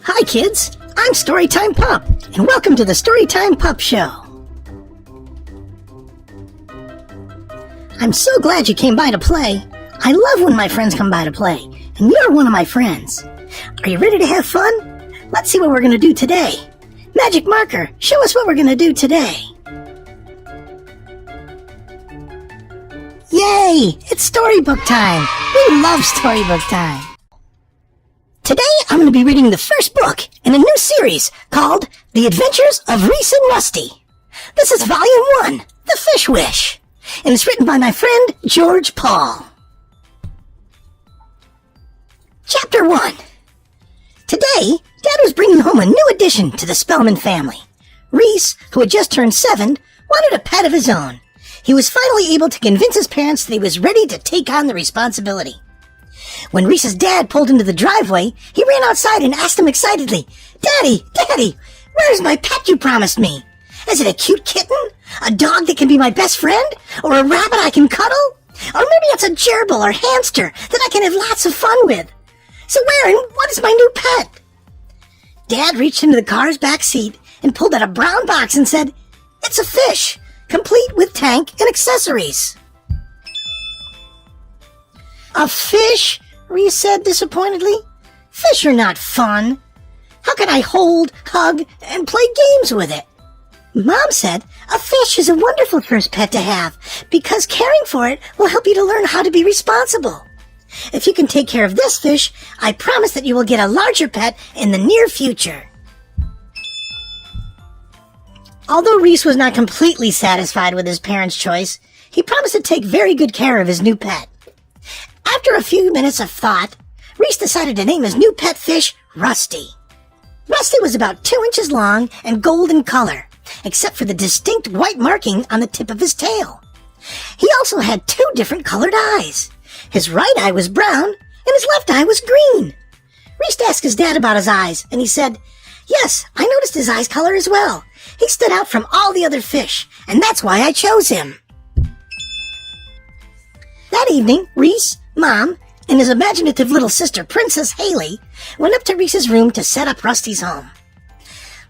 Hi kids, I'm Storytime Pup, and welcome to the Storytime Pup Show. I'm so glad you came by to play. I love when my friends come by to play, and you're one of my friends. Are you ready to have fun? Let's see what we're going to do today. Magic marker, show us what we're going to do today. Yay! It's storybook time! We love storybook time! Today I'm going to be reading the first book in a new series called The Adventures of Reece Rusty. This is Volume 1, The Fish Wish, and it's written by my friend George Paul. Chapter 1. Today, Dad was bringing home a new addition to the Spellman family. Reece, who had just turned 7, wanted a pet of his own. He was finally able to convince his parents that he was ready to take on the responsibility. When Reece's dad pulled into the driveway, he ran outside and asked him excitedly, Daddy, where's my pet you promised me? Is it a cute kitten? A dog that can be my best friend? Or a rabbit I can cuddle? Or maybe it's a gerbil or hamster that I can have lots of fun with. So where and what is my new pet? Dad reached into the car's back seat and pulled out a brown box and said, It's a fish, complete with tank and accessories. A fish? Reece said disappointedly. Fish are not fun. How can I hold, hug, and play games with it? Mom said a fish is a wonderful first pet to have because caring for it will help you to learn how to be responsible. If you can take care of this fish, I promise that you will get a larger pet in the near future. Although Reece was not completely satisfied with his parents' choice, he promised to take very good care of his new pet. After a few minutes of thought, Reece decided to name his new pet fish Rusty. Rusty was about 2 inches long and gold in color, except for the distinct white marking on the tip of his tail. He also had 2 different colored eyes. His right eye was brown, and his left eye was green. Reece asked his dad about his eyes, and he said, Yes, I noticed his eye's color as well. He stood out from all the other fish, and that's why I chose him. That evening, Reece, Mom, and his imaginative little sister, Princess Haley, went up to Reece's room to set up Rusty's home.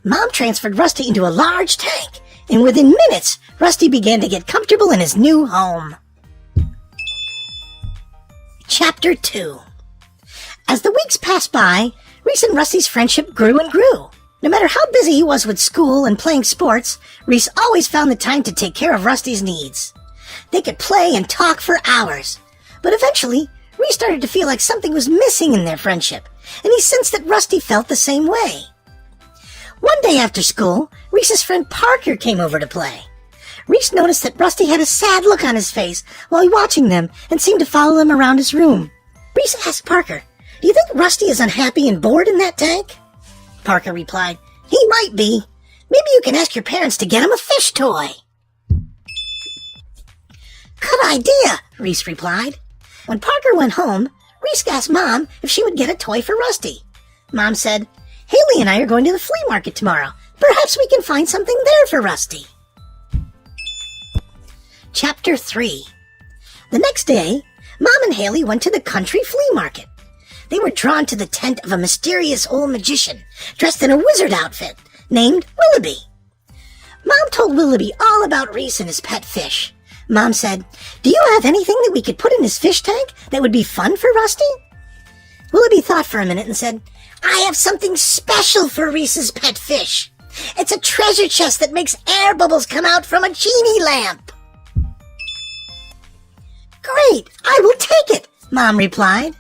Mom transferred Rusty into a large tank, and within minutes, Rusty began to get comfortable in his new home. Chapter 2. As the weeks passed by, Reece and Rusty's friendship grew and grew. No matter how busy he was with school and playing sports, Reece always found the time to take care of Rusty's needs. They could play and talk for hours, but eventually, Reece started to feel like something was missing in their friendship, and he sensed that Rusty felt the same way. One day after school, Reece's friend Parker came over to play. Reece noticed that Rusty had a sad look on his face while watching them and seemed to follow them around his room. Reece asked Parker, Do you think Rusty is unhappy and bored in that tank? Parker replied, He might be. Maybe you can ask your parents to get him a fish toy. Good idea, Reece replied. When Parker went home, Reece asked Mom if she would get a toy for Rusty. Mom said, Haley and I are going to the flea market tomorrow. Perhaps we can find something there for Rusty. Chapter 3. The next day, Mom and Haley went to the country flea market. They were drawn to the tent of a mysterious old magician dressed in a wizard outfit named Willoughby. Mom told Willoughby all about Reece and his pet fish. Mom said, Do you have anything that we could put in his fish tank that would be fun for Rusty? Willoughby thought for a minute and said, I have something special for Reece's pet fish. It's a treasure chest that makes air bubbles come out from a genie lamp. Great, I will take it, Mom replied.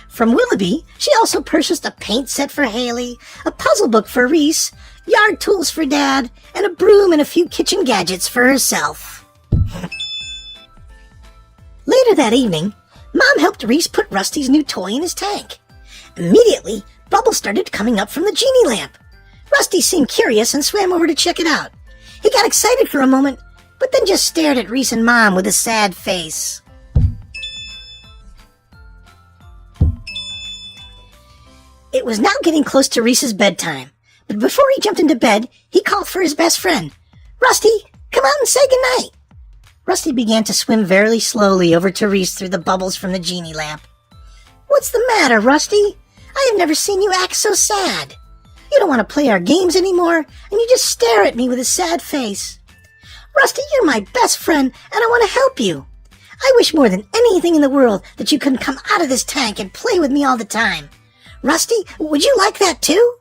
From Willoughby, she also purchased a paint set for Haley, a puzzle book for Reece, yard tools for Dad, and a broom and a few kitchen gadgets for herself. Later that evening, Mom helped Reece put Rusty's new toy in his tank. Immediately, bubbles started coming up from the genie lamp. Rusty seemed curious and swam over to check it out. He got excited for a moment, but then just stared at Reece and Mom with a sad face. It was now getting close to Reece's bedtime, but before he jumped into bed, he called for his best friend. Rusty, come out and say goodnight. Rusty began to swim very slowly over to Reece through the bubbles from the genie lamp. What's the matter, Rusty? I have never seen you act so sad. You don't want to play our games anymore, and you just stare at me with a sad face. Rusty, you're my best friend, and I want to help you. I wish more than anything in the world that you couldn't come out of this tank and play with me all the time. Rusty, would you like that too?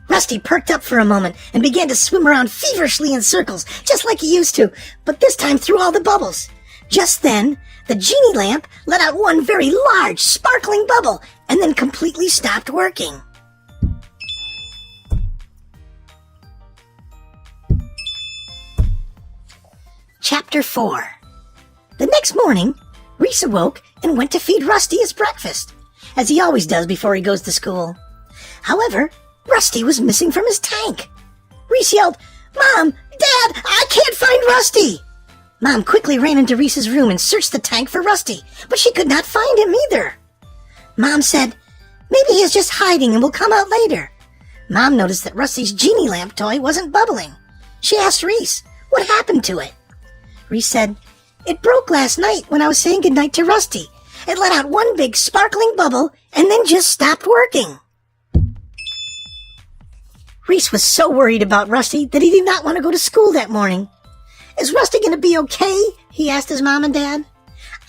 Rusty perked up for a moment and began to swim around feverishly in circles, just like he used to, but this time through all the bubbles. Just then, the genie lamp let out one very large, sparkling bubble and then completely stopped working. Chapter 4. The next morning, Reece awoke and went to feed Rusty his breakfast, as he always does before he goes to school. However, Rusty was missing from his tank. Reece yelled, "Mom! Dad! I can't find Rusty!" Mom quickly ran into Reece's room and searched the tank for Rusty, but she could not find him either. Mom said, "Maybe he is just hiding and will come out later." Mom noticed that Rusty's genie lamp toy wasn't bubbling. She asked Reece what happened to it. Reece said, "It broke last night when I was saying goodnight to Rusty. It let out one big sparkling bubble and then just stopped working." Reece was so worried about Rusty that he did not want to go to school that morning. "Is Rusty going to be okay?" he asked his mom and dad.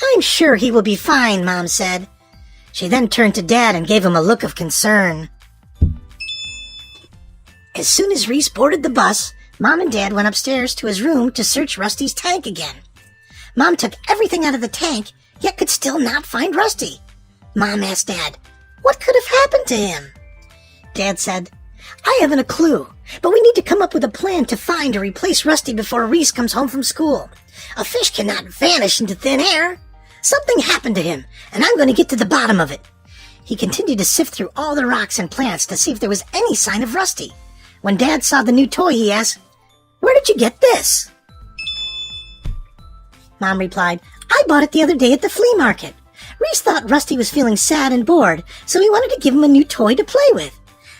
"I'm sure he will be fine," Mom said. She then turned to Dad and gave him a look of concern. As soon as Reece boarded the bus, Mom and Dad went upstairs to his room to search Rusty's tank again. Mom took everything out of the tank, yet could still not find Rusty. Mom asked Dad, what could have happened to him? Dad said, "I haven't a clue, but we need to come up with a plan to find or replace Rusty before Reece comes home from school. A fish cannot vanish into thin air. Something happened to him, and I'm going to get to the bottom of it." He continued to sift through all the rocks and plants to see if there was any sign of Rusty. When Dad saw the new toy, he asked, "Where did you get this?" Mom replied, "I bought it the other day at the flea market. Reece thought Rusty was feeling sad and bored, so he wanted to give him a new toy to play with.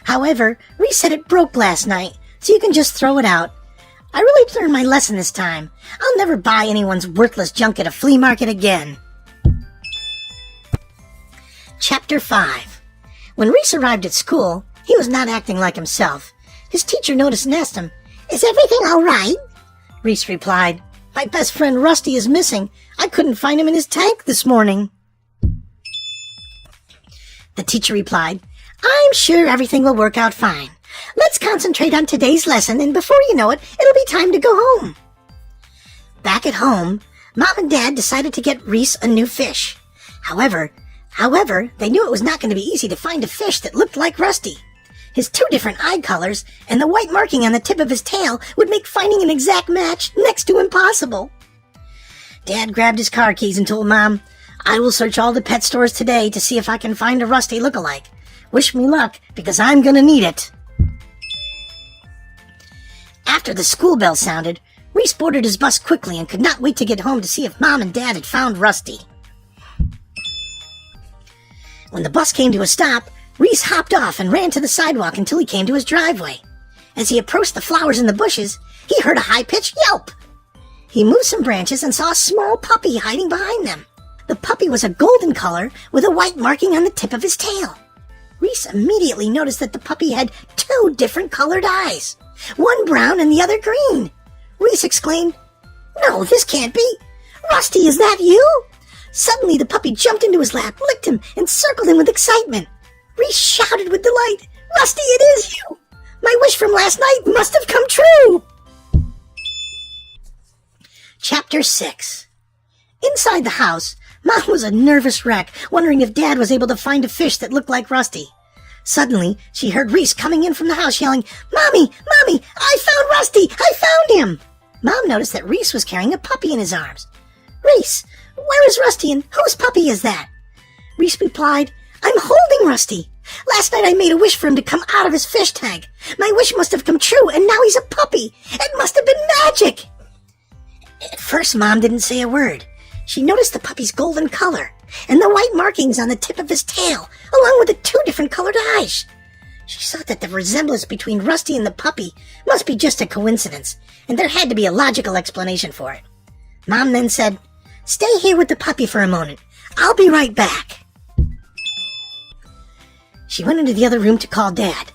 However, Reece said it broke last night, so you can just throw it out. I really learned my lesson this time. I'll never buy anyone's worthless junk at a flea market again." Chapter 5. When Reece arrived at school, he was not acting like himself. His teacher noticed and asked him, "Is everything all right?" Reece replied, "My best friend Rusty is missing. I couldn't find him in his tank this morning." The teacher replied, "I'm sure everything will work out fine. Let's concentrate on today's lesson, and before you know it, it'll be time to go home." Back at home, Mom and Dad decided to get Reece a new fish. However, they knew it was not going to be easy to find a fish that looked like Rusty. His 2 different eye colors and the white marking on the tip of his tail would make finding an exact match next to impossible. Dad grabbed his car keys and told Mom, "I will search all the pet stores today to see if I can find a Rusty look-alike. Wish me luck, because I'm going to need it." After the school bell sounded, Reece boarded his bus quickly and could not wait to get home to see if Mom and Dad had found Rusty. When the bus came to a stop, Reece hopped off and ran to the sidewalk until he came to his driveway. As he approached the flowers in the bushes, he heard a high-pitched yelp. He moved some branches and saw a small puppy hiding behind them. The puppy was a golden color with a white marking on the tip of his tail. Reece immediately noticed that the puppy had 2 different colored eyes, one brown and the other green. Reece exclaimed, "No, this can't be. Rusty, is that you?" Suddenly the puppy jumped into his lap, licked him, and circled him with excitement. Reece shouted with delight, "Rusty, it is you! My wish from last night must have come true!" Chapter 6. Inside the house, Mom was a nervous wreck, wondering if Dad was able to find a fish that looked like Rusty. Suddenly, she heard Reece coming in from the house yelling, "Mommy! Mommy! I found Rusty! I found him!" Mom noticed that Reece was carrying a puppy in his arms. "Reece, where is Rusty and whose puppy is that?" Reece replied, "I'm holding Rusty. Last night I made a wish for him to come out of his fish tank. My wish must have come true, and now he's a puppy. It must have been magic." At first, Mom didn't say a word. She noticed the puppy's golden color and the white markings on the tip of his tail, along with the 2 different colored eyes. She thought that the resemblance between Rusty and the puppy must be just a coincidence, and there had to be a logical explanation for it. Mom then said, "Stay here with the puppy for a moment. I'll be right back." She went into the other room to call Dad.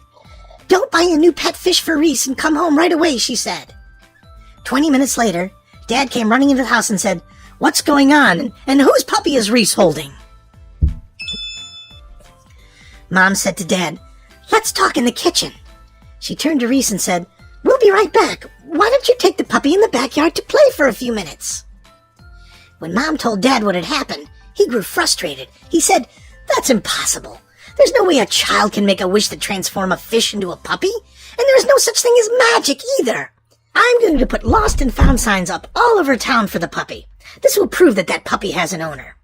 Don't buy a new pet fish for Reece and come home right away, she said. 20 minutes later, Dad came running into the house and said, "What's going on? And whose puppy is Reece holding?" Mom said to Dad, "Let's talk in the kitchen." She turned to Reece and said, "We'll be right back. Why don't you take the puppy in the backyard to play for a few minutes?" When Mom told Dad what had happened, he grew frustrated. He said, "That's impossible. There's no way a child can make a wish to transform a fish into a puppy, and there is no such thing as magic either. I'm going to put lost and found signs up all over town for the puppy. This will prove that that puppy has an owner."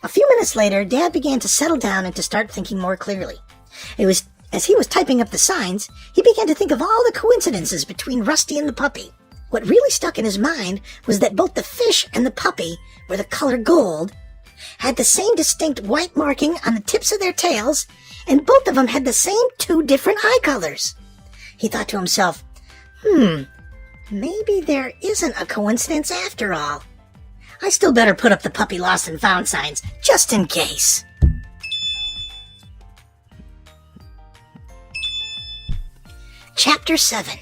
A few minutes later, Dad began to settle down and to start thinking more clearly. As he was typing up the signs, he began to think of all the coincidences between Rusty and the puppy. What really stuck in his mind was that both the fish and the puppy were the color gold, had the same distinct white marking on the tips of their tails, and both of them had the same 2 different eye colors. He thought to himself, maybe there isn't a coincidence after all. I still better put up the puppy lost and found signs, just in case. Chapter 7.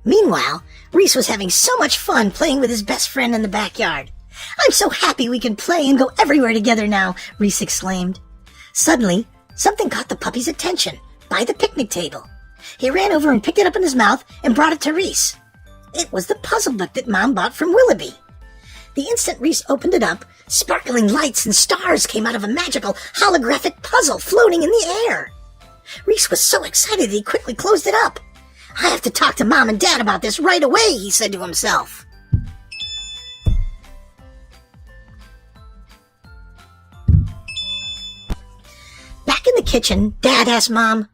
Meanwhile, Reece was having so much fun playing with his best friend in the backyard. "I'm so happy we can play and go everywhere together now," Reece exclaimed. Suddenly, something caught the puppy's attention by the picnic table. He ran over and picked it up in his mouth and brought it to Reece. It was the puzzle book that Mom bought from Willoughby. The instant Reece opened it up, sparkling lights and stars came out of a magical holographic puzzle floating in the air. Reece was so excited that he quickly closed it up. "I have to talk to Mom and Dad about this right away," he said to himself. Back in the kitchen, Dad asked Mom,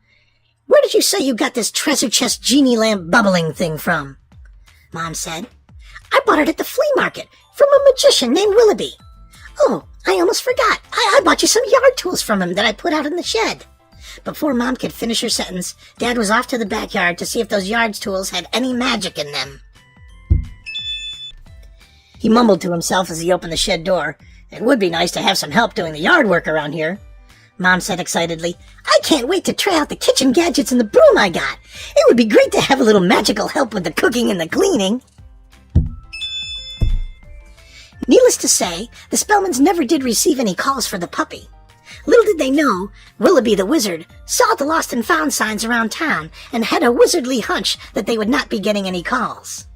"Where did you say you got this treasure chest genie lamp bubbling thing from?" Mom said, "I bought it at the flea market from a magician named Willoughby. Oh, I almost forgot. I bought you some yard tools from him that I put out in the shed." Before Mom could finish her sentence, Dad was off to the backyard to see if those yard tools had any magic in them. He mumbled to himself as he opened the shed door. "It would be nice to have some help doing the yard work around here." Mom said excitedly, "I can't wait to try out the kitchen gadgets and the broom I got. It would be great to have a little magical help with the cooking and the cleaning." Needless to say, the Spellmans never did receive any calls for the puppy. Little did they know, Willoughby the wizard saw the lost and found signs around town and had a wizardly hunch that they would not be getting any calls.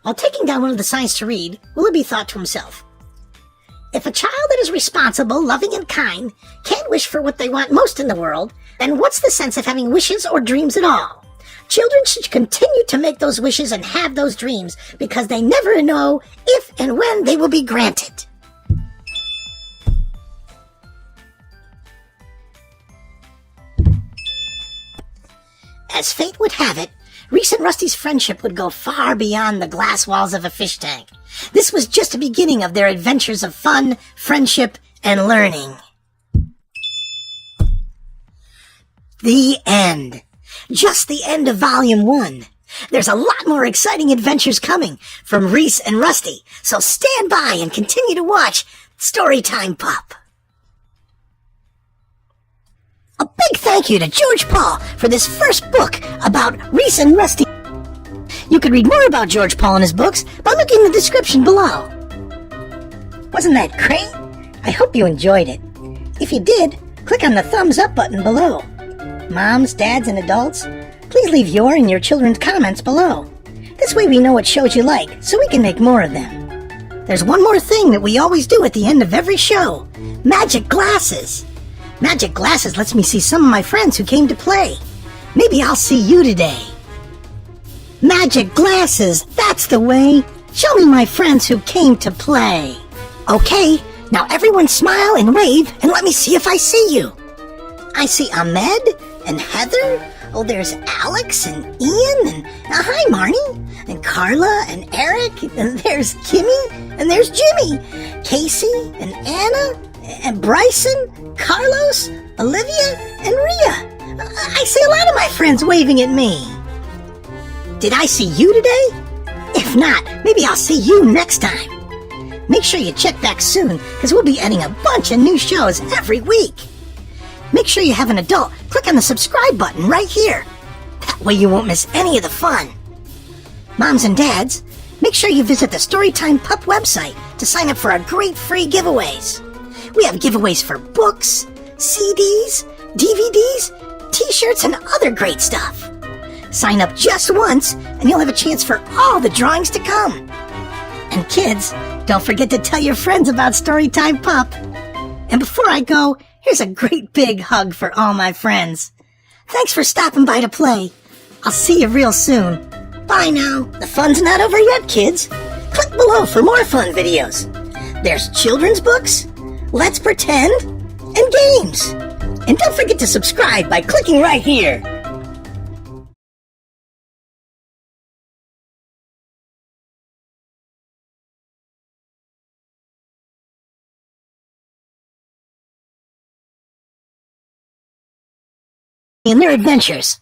While taking down one of the signs to read, Willoughby thought to himself, "If a child that is responsible, loving, and kind can't wish for what they want most in the world, then what's the sense of having wishes or dreams at all? Children should continue to make those wishes and have those dreams because they never know if and when they will be granted." As fate would have it, Reece and Rusty's friendship would go far beyond the glass walls of a fish tank. This was just the beginning of their adventures of fun, friendship, and learning. The end. Just the end of Volume 1. There's a lot more exciting adventures coming from Reece and Rusty, so stand by and continue to watch Storytime Pup. A big thank you to George Paul for this first book about Reece and Rusty. You can read more about George Paul and his books by looking in the description below. Wasn't that great? I hope you enjoyed it. If you did, click on the thumbs up button below. Moms, dads, and adults, please leave your and your children's comments below. This way we know what shows you like, so we can make more of them. There's one more thing that we always do at the end of every show. Magic glasses. Magic glasses lets me see some of my friends who came to play. Maybe I'll see you today. Magic glasses, that's the way. Show me my friends who came to play. Okay, now everyone smile and wave and let me see if I see you. I see Ahmed and Heather. Oh, there's Alex and Ian and hi, Marnie. And Carla and Eric. And there's Kimmy and there's Jimmy. Casey and Anna and Bryson, Carlos, Olivia, and Rhea. I see a lot of my friends waving at me. Did I see you today? If not, maybe I'll see you next time. Make sure you check back soon, because we'll be adding a bunch of new shows every week. Make sure you have an adult. Click on the subscribe button right here. way you won't miss any of the fun. Moms and dads, make sure you visit the Storytime Pup website to sign up for our great free giveaways. We have giveaways for books, CDs, DVDs, t-shirts, and other great stuff. Sign up just once and you'll have a chance for all the drawings to come. And kids, don't forget to tell your friends about Storytime Pup. And before I go, here's a great big hug for all my friends. Thanks for stopping by to play. I'll see you real soon. Bye now. The fun's not over yet, kids. Click below for more fun videos. There's children's books, Let's Pretend, and games. And don't forget to subscribe by clicking right here. In their adventures.